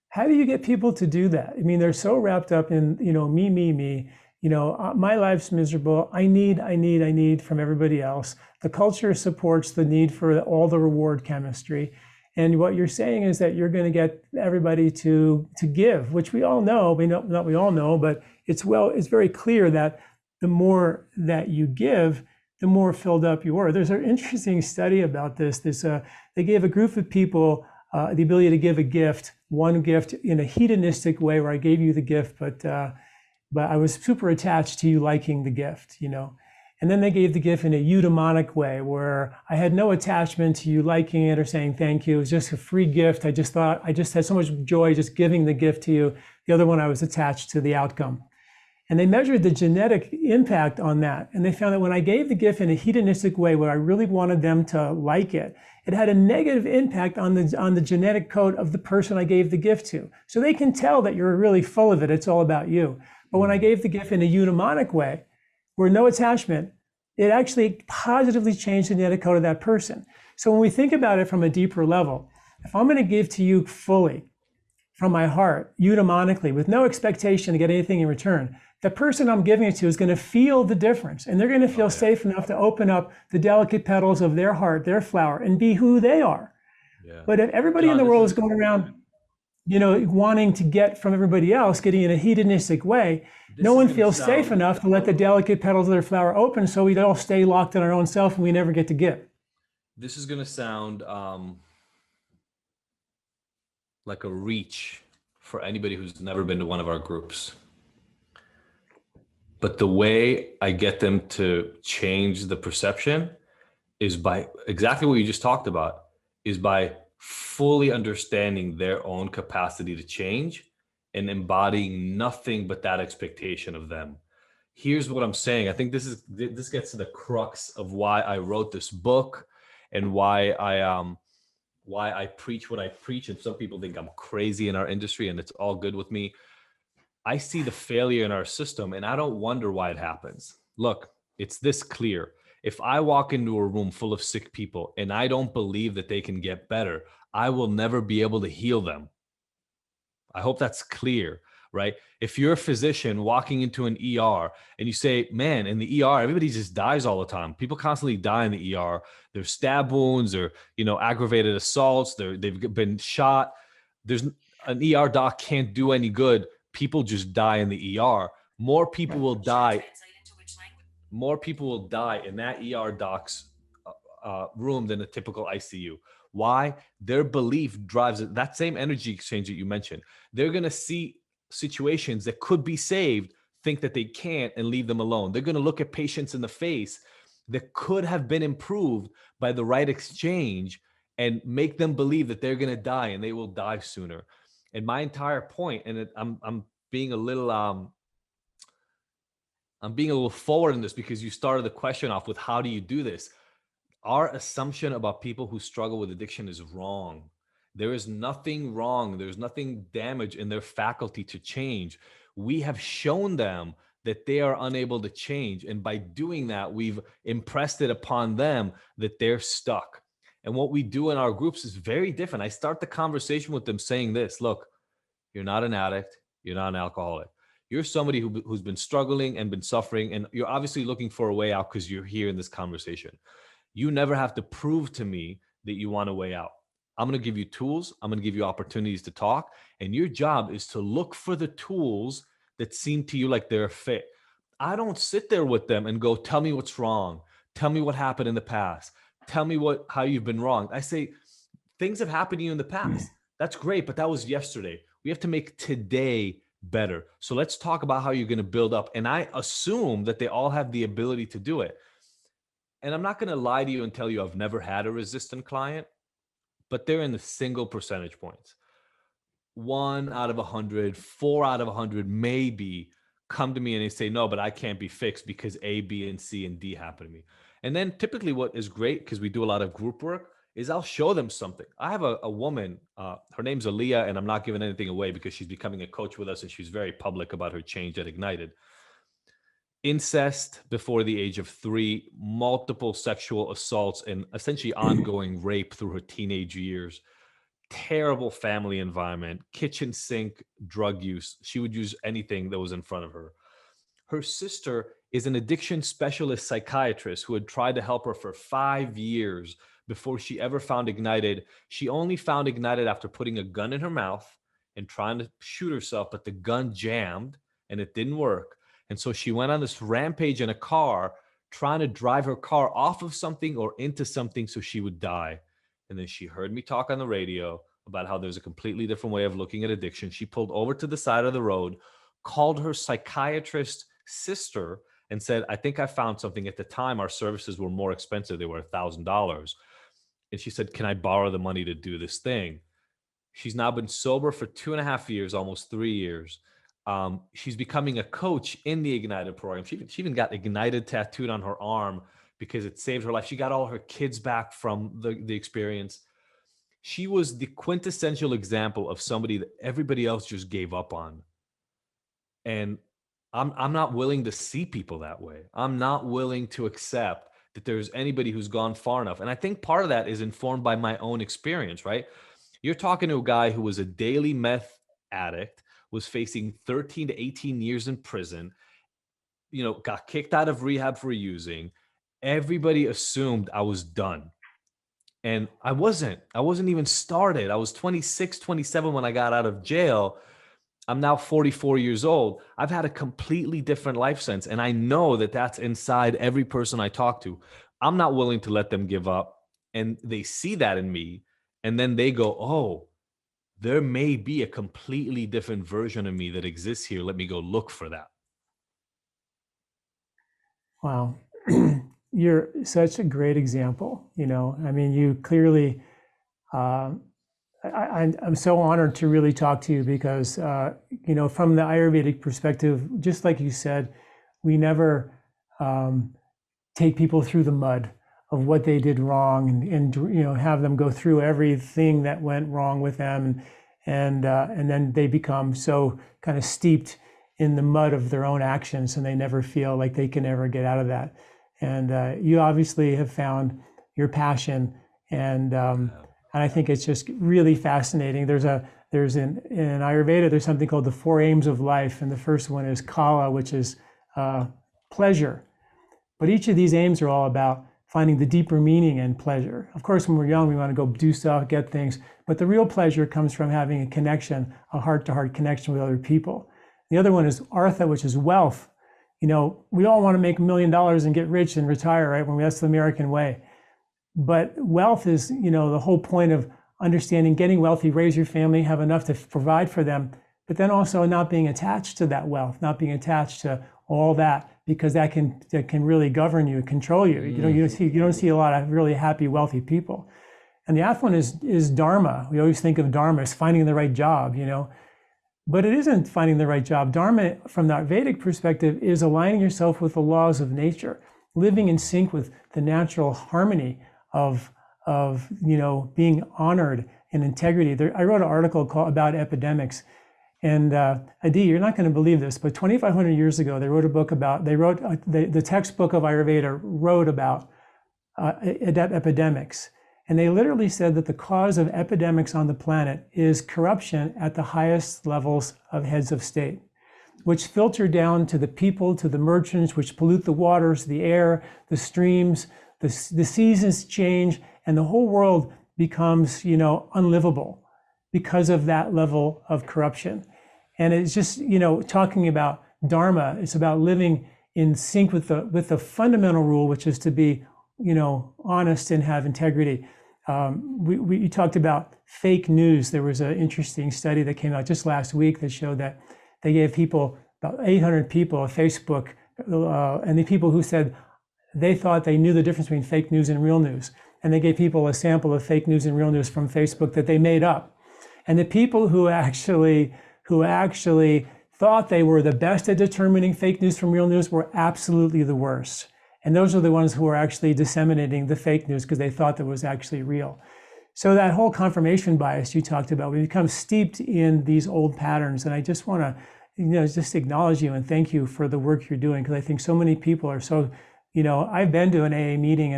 How do you get people to do that? I mean, they're so wrapped up in, me. My life's miserable. I need from everybody else. The culture supports the need for all the reward chemistry. And what you're saying is that you're going to get everybody to give, which we all know. Not we all know, but it's very clear that the more that you give, the more filled up you are. There's an interesting study about this. They gave a group of people the ability to give a gift, one gift in a hedonistic way, where I gave you the gift, but I was super attached to you liking the gift, And then they gave the gift in a eudaimonic way, where I had no attachment to you liking it or saying thank you. It was just a free gift. I just had so much joy just giving the gift to you. The other one, I was attached to the outcome. And they measured the genetic impact on that. And they found that when I gave the gift in a hedonistic way, where I really wanted them to like it, it had a negative impact on the genetic code of the person I gave the gift to. So they can tell that you're really full of it. It's all about you. But when I gave the gift in a eudaimonic way, where no attachment, it actually positively changed the genetic code of that person. So when we think about it from a deeper level, if I'm going to give to you fully from my heart, eudaimonically, with no expectation to get anything in return, the person I'm giving it to is going to feel the difference, and they're going to feel safe enough to open up the delicate petals of their heart, their flower, and be who they are. Yeah. But if everybody in the world is going around, wanting to get from everybody else, getting in a hedonistic way, no one feels safe enough to let the delicate petals of their flower open, so we all stay locked in our own self and we never get to give. This is going to sound like a reach for anybody who's never been to one of our groups. But the way I get them to change the perception is by exactly what you just talked about, is by fully understanding their own capacity to change and embodying nothing but that expectation of them. Here's what I'm saying. I think this gets to the crux of why I wrote this book and why I preach what I preach. And some people think I'm crazy in our industry, and it's all good with me. I see the failure in our system, and I don't wonder why it happens. Look, it's this clear. If I walk into a room full of sick people and I don't believe that they can get better, I will never be able to heal them. I hope that's clear, right? If you're a physician walking into an ER and you say, man, in the ER, everybody just dies all the time. People constantly die in the ER. There's stab wounds or, aggravated assaults. They've been shot. There's an ER doc can't do any good. People just die in the ER. More people will die. More people will die in that ER doc's room than a typical ICU. Why? Their belief drives it. That same energy exchange that you mentioned. They're going to see situations that could be saved, think that they can't, and leave them alone. They're going to look at patients in the face that could have been improved by the right exchange and make them believe that they're going to die and they will die sooner. And my entire point, and I'm being a little forward in this because you started the question off with how do you do this? Our assumption about people who struggle with addiction is wrong. There is nothing wrong. There's nothing damaged in their faculty to change. We have shown them that they are unable to change. And by doing that, we've impressed it upon them that they're stuck. And what we do in our groups is very different. I start the conversation with them saying this: look, you're not an addict. You're not an alcoholic. You're somebody who's been struggling and been suffering. And you're obviously looking for a way out because you're here in this conversation. You never have to prove to me that you want a way out. I'm going to give you tools. I'm going to give you opportunities to talk. And your job is to look for the tools that seem to you like they're a fit. I don't sit there with them and go, tell me what's wrong. Tell me what happened in the past. Tell me how you've been wrong. I say, things have happened to you in the past. That's great, but that was yesterday. We have to make today better. So let's talk about how you're going to build up. And I assume that they all have the ability to do it. And I'm not going to lie to you and tell you I've never had a resistant client, but they're in the single percentage points. 1 out of 100, 4 out of 100, maybe come to me and they say, no, but I can't be fixed because A, B, and C, and D happen to me. And then typically what is great, because we do a lot of group work, is I'll show them something. I have a woman, her name's Aaliyah, and I'm not giving anything away because she's becoming a coach with us and she's very public about her change at Ignited. Incest before the age of 3, multiple sexual assaults, and essentially ongoing rape through her teenage years. Terrible family environment, kitchen sink drug use. She would use anything that was in front of her. Her sister is an addiction specialist psychiatrist who had tried to help her for 5 years before she ever found Ignited. She only found Ignited after putting a gun in her mouth and trying to shoot herself, but the gun jammed and it didn't work. And so she went on this rampage in a car, trying to drive her car off of something or into something so she would die. And then she heard me talk on the radio about how there's a completely different way of looking at addiction. She pulled over to the side of the road, called her psychiatrist sister and said, I think I found something. At the time, our services were more expensive. They were $1,000. And she said, can I borrow the money to do this thing? She's now been sober for 2.5 years, almost 3 years. She's becoming a coach in the Ignited program. She even got Ignited tattooed on her arm because it saved her life. She got all her kids back from the experience. She was the quintessential example of somebody that everybody else just gave up on. And I'm not willing to see people that way. I'm not willing to accept that there's anybody who's gone far enough. And I think part of that is informed by my own experience, right? You're talking to a guy who was a daily meth addict, was facing 13 to 18 years in prison, got kicked out of rehab for using. Everybody assumed I was done. And I wasn't even started. I was 26, 27 when I got out of jail. I'm now 44 years old. I've had a completely different life since. And I know that that's inside every person I talk to. I'm not willing to let them give up. And they see that in me. And then they go, oh, there may be a completely different version of me that exists here. Let me go look for that. Wow. You're such a great example. I mean, you clearly, I'm so honored to really talk to you because, from the Ayurvedic perspective, just like you said, we never take people through the mud of what they did wrong and have them go through everything that went wrong with them. And then they become so kind of steeped in the mud of their own actions and they never feel like they can ever get out of that. And you obviously have found your passion, and I think it's just really fascinating. There's in Ayurveda, there's something called the 4 aims of life, and the first one is kala, which is pleasure. But each of these aims are all about finding the deeper meaning and pleasure. Of course, when we're young, we want to go do stuff, get things, but the real pleasure comes from having a connection, a heart-to-heart connection with other people. The other one is artha, which is wealth. We all want to make $1 million and get rich and retire, right? That's the American way. But wealth is, the whole point of understanding, getting wealthy, raise your family, have enough to provide for them, but then also not being attached to that wealth, not being attached to all that, because that can really govern you, control you. You don't see a lot of really happy, wealthy people. And the other one is dharma. We always think of dharma as finding the right job, But it isn't finding the right job. Dharma, from the Vedic perspective, is aligning yourself with the laws of nature, living in sync with the natural harmony of being honored and integrity. I wrote an article about epidemics, and Adi, you're not going to believe this, but 2,500 years ago, the textbook of Ayurveda wrote about epidemics. And they literally said that the cause of epidemics on the planet is corruption at the highest levels of heads of state, which filter down to the people, to the merchants, which pollute the waters, the air, the streams, the seasons change, and the whole world becomes, unlivable because of that level of corruption. And it's just, talking about dharma, it's about living in sync with the fundamental rule, which is to be, honest and have integrity. We talked about fake news. There was an interesting study that came out just last week that showed that they gave people, about 800 people, a Facebook, and the people who said they thought they knew the difference between fake news and real news. And they gave people a sample of fake news and real news from Facebook that they made up. And the people who actually thought they were the best at determining fake news from real news were absolutely the worst. And those are the ones who were actually disseminating the fake news because they thought that was actually real. So that whole confirmation bias you talked about, we become steeped in these old patterns. And I just want to, just acknowledge you and thank you for the work you're doing, because I think so many people are so, I've been to an AA meeting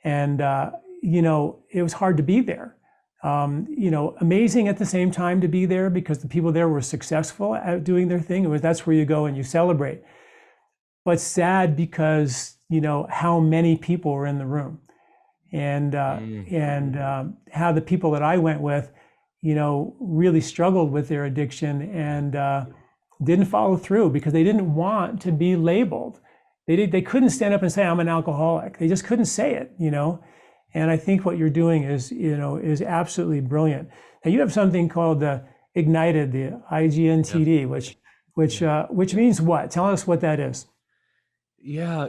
and it was hard to be there. Amazing at the same time to be there because the people there were successful at doing their thing. That's where you go and you celebrate. But sad because, how many people were in the room and how the people that I went with, really struggled with their addiction and didn't follow through because they didn't want to be labeled. They couldn't stand up and say, I'm an alcoholic. They just couldn't say it, And I think what you're doing is absolutely brilliant. Now you have something called the IGNTD, the IGNTD, which means what? Tell us what that is. Yeah,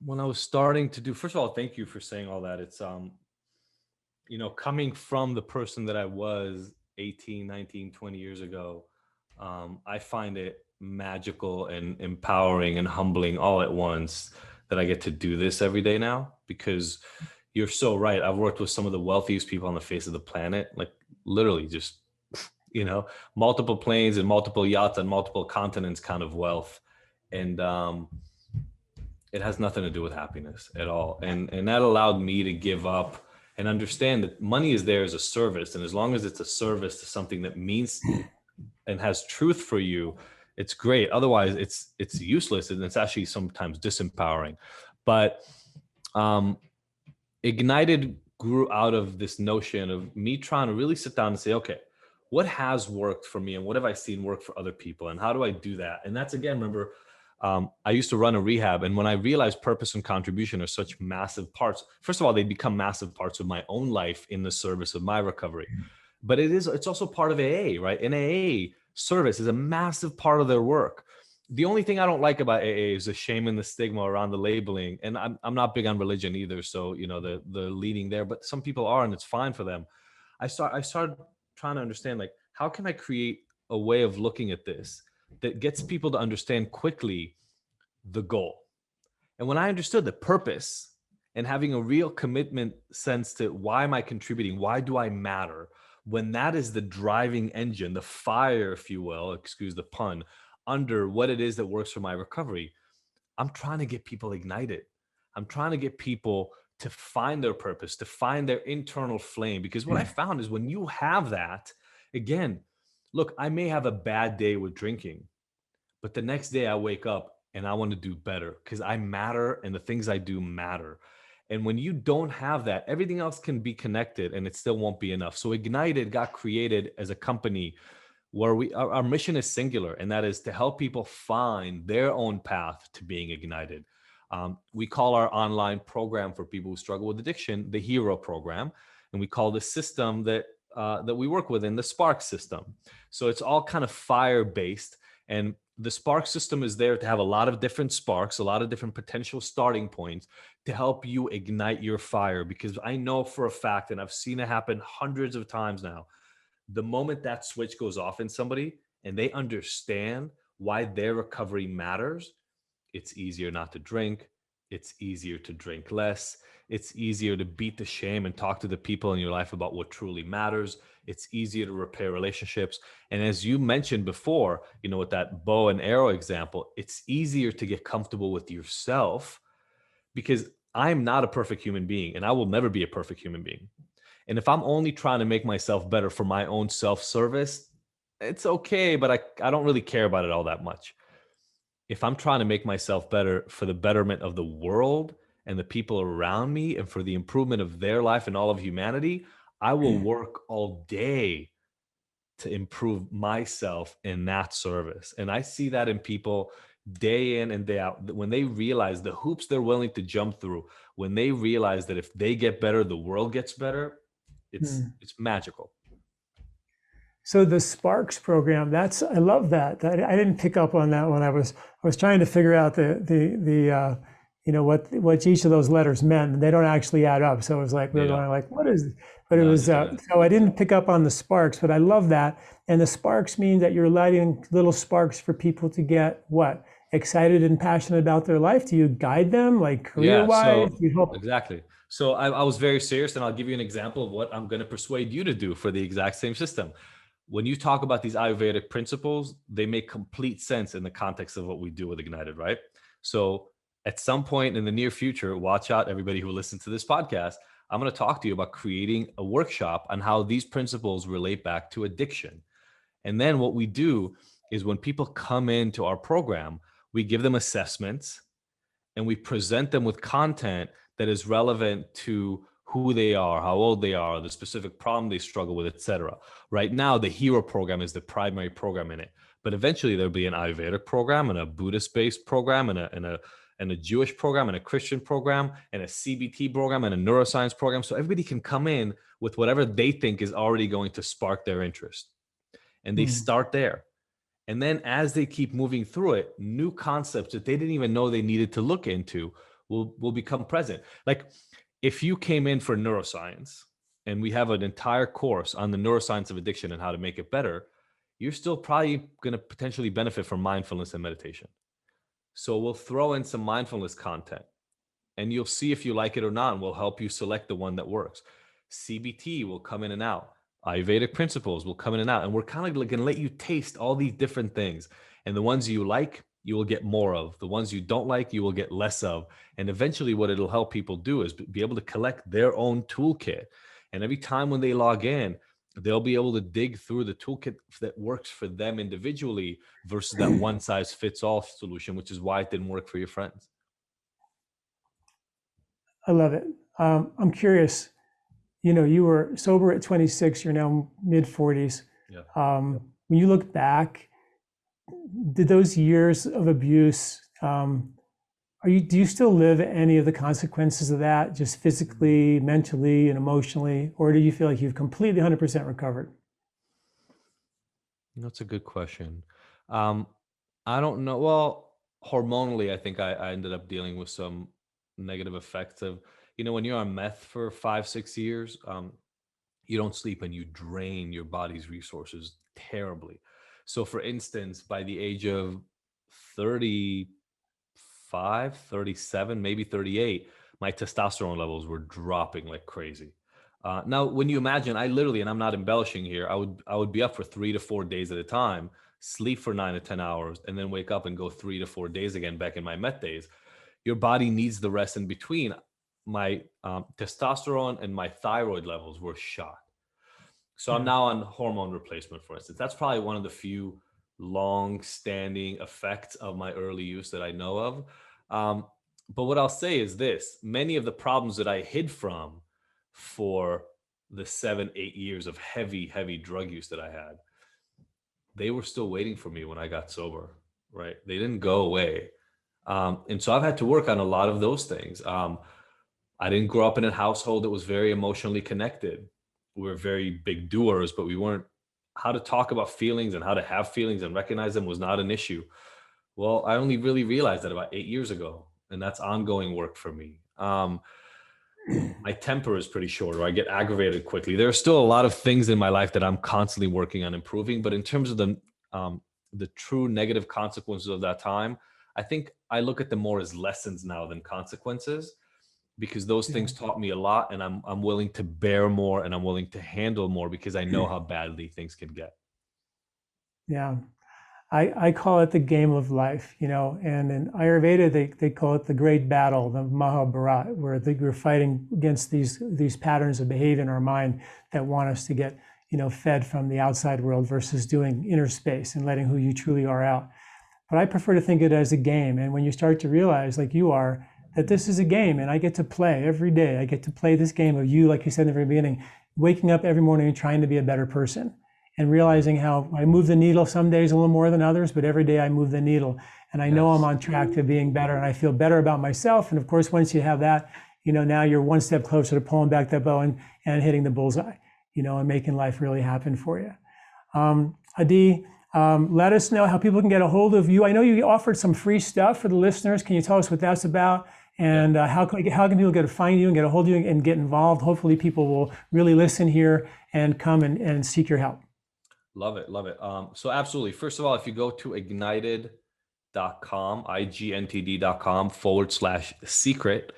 when I was starting to do, first of all, thank you for saying all that. It's, coming from the person that I was 18, 19, 20 years ago, I find it magical and empowering and humbling all at once that I get to do this every day now, because you're so right. I've worked with some of the wealthiest people on the face of the planet, like literally just, multiple planes and multiple yachts and multiple continents kind of wealth. And it has nothing to do with happiness at all. And that allowed me to give up and understand that money is there as a service. And as long as it's a service to something that means and has truth for you, it's great. Otherwise it's useless. And it's actually sometimes disempowering. But Ignited grew out of this notion of me trying to really sit down and say, okay, what has worked for me and what have I seen work for other people? And how do I do that? And that's, again, remember, I used to run a rehab. And when I realized purpose and contribution are such massive parts, first of all, they become massive parts of my own life in the service of my recovery. But it's also part of AA, right? And AA service is a massive part of their work. The only thing I don't like about AA is the shame and the stigma around the labeling. And I'm not big on religion either. So, the leading there, but some people are, and it's fine for them. I started trying to understand, like, how can I create a way of looking at this that gets people to understand quickly the goal? And when I understood the purpose and having a real commitment sense to why am I contributing? Why do I matter? When that is the driving engine, the fire, if you will, excuse the pun, under what it is that works for my recovery, I'm trying to get people ignited. I'm trying to get people to find their purpose, to find their internal flame. Because what I found is when you have that, again, look, I may have a bad day with drinking, but the next day I wake up and I want to do better because I matter and the things I do matter. And when you don't have that, everything else can be connected and it still won't be enough. So Ignited got created as a company where our mission is singular, and that is to help people find their own path to being ignited. We call our online program for people who struggle with addiction the HERO program, and we call the system that we work within the Spark system. So it's all kind of fire-based, and the Spark system is there to have a lot of different sparks, a lot of different potential starting points to help you ignite your fire. Because I know for a fact, and I've seen it happen hundreds of times now, the moment that switch goes off in somebody and they understand why their recovery matters, it's easier not to drink. It's easier to drink less. It's easier to beat the shame and talk to the people in your life about what truly matters. It's easier to repair relationships. And as you mentioned before, with that bow and arrow example, it's easier to get comfortable with yourself because I'm not a perfect human being and I will never be a perfect human being. And if I'm only trying to make myself better for my own self-service, it's okay, but I don't really care about it all that much. If I'm trying to make myself better for the betterment of the world and the people around me and for the improvement of their life and all of humanity, I will work all day to improve myself in that service. And I see that in people day in and day out. When they realize the hoops they're willing to jump through, when they realize that if they get better, the world gets better, it's Mm. it's magical. So the Sparks program, I love that. I didn't pick up on that when I was trying to figure out what each of those letters meant. And they don't actually add up. So it was like, we They were don't. going like, what is, but it No, was, they don't. so I didn't pick up on the sparks, but I love that. And the sparks mean that you're lighting little sparks for people to get what? Excited and passionate about their life. Do you guide them like Yeah, career-wise? so Do you help? exactly. So I was very serious, and I'll give you an example of what I'm going to persuade you to do for the exact same system. When you talk about these Ayurvedic principles, they make complete sense in the context of what we do with Ignited, right? So at some point in the near future, watch out, everybody who listens to this podcast. I'm going to talk to you about creating a workshop on how these principles relate back to addiction. And then what we do is when people come into our program, we give them assessments and we present them with content that is relevant to who they are, how old they are, the specific problem they struggle with, etc. Right now, the Hero program is the primary program in it, but eventually there'll be an Ayurvedic program and a Buddhist-based program and a Jewish program and a Christian program and a CBT program and a neuroscience program. So everybody can come in with whatever they think is already going to spark their interest, and they Hmm. start there. And then as they keep moving through it, new concepts that they didn't even know they needed to look into will become present. Like if you came in for neuroscience and we have an entire course on the neuroscience of addiction and how to make it better, you're still probably going to potentially benefit from mindfulness and meditation. So we'll throw in some mindfulness content and you'll see if you like it or not, and we'll help you select the one that works. CBT will come in and out. Ayurvedic principles will come in and out. And we're kind of going to let you taste all these different things. And the ones you like, you will get more of. The ones you don't like, you will get less of. And eventually, what it'll help people do is be able to collect their own toolkit. And every time when they log in, they'll be able to dig through the toolkit that works for them individually versus that one size fits all solution, which is why it didn't work for your friends. I love it. I'm curious, you were sober at 26, you're now mid 40s. Yeah. When you look back, did those years of abuse, do you still live any of the consequences of that, just physically, mentally, and emotionally, or do you feel like you've completely 100% recovered? That's a good question. I don't know. Well, hormonally, I think I ended up dealing with some negative effects of, when you're on meth for 5, 6 years, you don't sleep and you drain your body's resources terribly. So, for instance, by the age of 35, 37, maybe 38, my testosterone levels were dropping like crazy. Now, when you imagine, I literally, and I'm not embellishing here, I would be up for 3 to 4 days at a time, sleep for 9 to 10 hours, and then wake up and go 3 to 4 days again back in my meth days. Your body needs the rest in between. My testosterone and my thyroid levels were shot. So I'm Yeah. now on hormone replacement, for instance. That's probably one of the few long-standing effects of my early use that I know of. But what I'll say is this: many of the problems that I hid from for the 7, 8 years of heavy, heavy drug use that I had, they were still waiting for me when I got sober, right? They didn't go away. And so I've had to work on a lot of those things. I didn't grow up in a household that was very emotionally connected. We were very big doers, but we weren't. How to talk about feelings and how to have feelings and recognize them was not an issue. Well, I only really realized that about 8 years ago, and that's ongoing work for me. My temper is pretty short, or I get aggravated quickly. There are still a lot of things in my life that I'm constantly working on improving, but in terms of the true negative consequences of that time, I think I look at them more as lessons now than consequences, because those Yeah. things taught me a lot, and I'm willing to bear more and I'm willing to handle more because I know how badly things can get. Yeah. I call it the game of life, and in Ayurveda, they call it the great battle, the Mahabharata, where we're fighting against these patterns of behavior in our mind that want us to get, fed from the outside world versus doing inner space and letting who you truly are out. But I prefer to think of it as a game. And when you start to realize, like you are, that this is a game and I get to play every day. I get to play this game of you, like you said in the very beginning, waking up every morning and trying to be a better person and realizing how I move the needle some days a little more than others, but every day I move the needle. And I know I'm on track to being better and I feel better about myself. And of course, once you have that, now you're one step closer to pulling back that bow and hitting the bullseye, and making life really happen for you. Adi, let us know how people can get a hold of you. I know you offered some free stuff for the listeners. Can you tell us what that's about? And how can people get to find you and get a hold of you and get involved? Hopefully people will really listen here and come and seek your help. Love it. So absolutely. First of all, if you go to ignited.com, IGNTD.com/secret,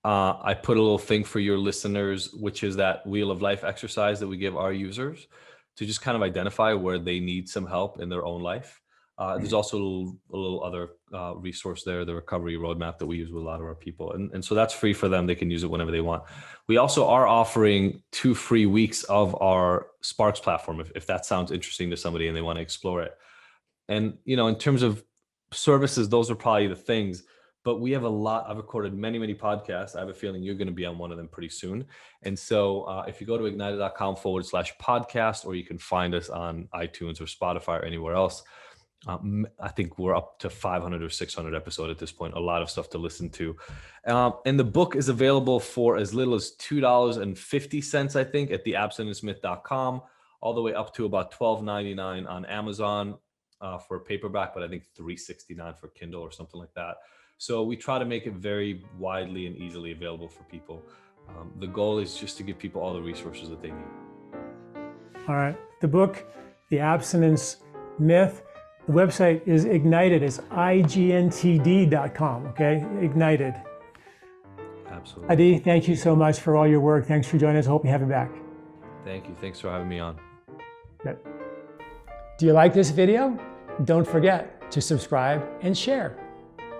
I put a little thing for your listeners, which is that Wheel of Life exercise that we give our users to just kind of identify where they need some help in their own life. There's also a little other resource there, the recovery roadmap that we use with a lot of our people. And so that's free for them. They can use it whenever they want. We also are offering 2 free weeks of our Sparks platform, if that sounds interesting to somebody and they want to explore it. And, in terms of services, those are probably the things. But we have a lot. I've recorded many, many podcasts. I have a feeling you're going to be on one of them pretty soon. And so if you go to ignited.com/podcast, or you can find us on iTunes or Spotify or anywhere else, I think we're up to 500 or 600 episodes at this point, a lot of stuff to listen to. And the book is available for as little as $2.50, I think, at theabstinenceMyth.com, all the way up to about $12.99 on Amazon for paperback, but I think $3.69 for Kindle or something like that. So we try to make it very widely and easily available for people. The goal is just to give people all the resources that they need. All right. The book, The Abstinence Myth, the website is Ignited. It's IGNTD.com, okay? Ignited. Absolutely. Adi, thank you so much for all your work. Thanks for joining us. Hope you have you back. Thank you. Thanks for having me on. Good. Do you like this video? Don't forget to subscribe and share.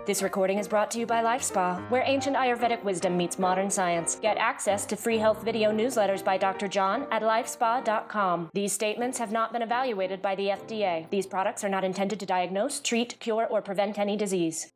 This recording is brought to you by LifeSpa, where ancient Ayurvedic wisdom meets modern science. Get access to free health video newsletters by Dr. John at lifespa.com. These statements have not been evaluated by the FDA. These products are not intended to diagnose, treat, cure, or prevent any disease.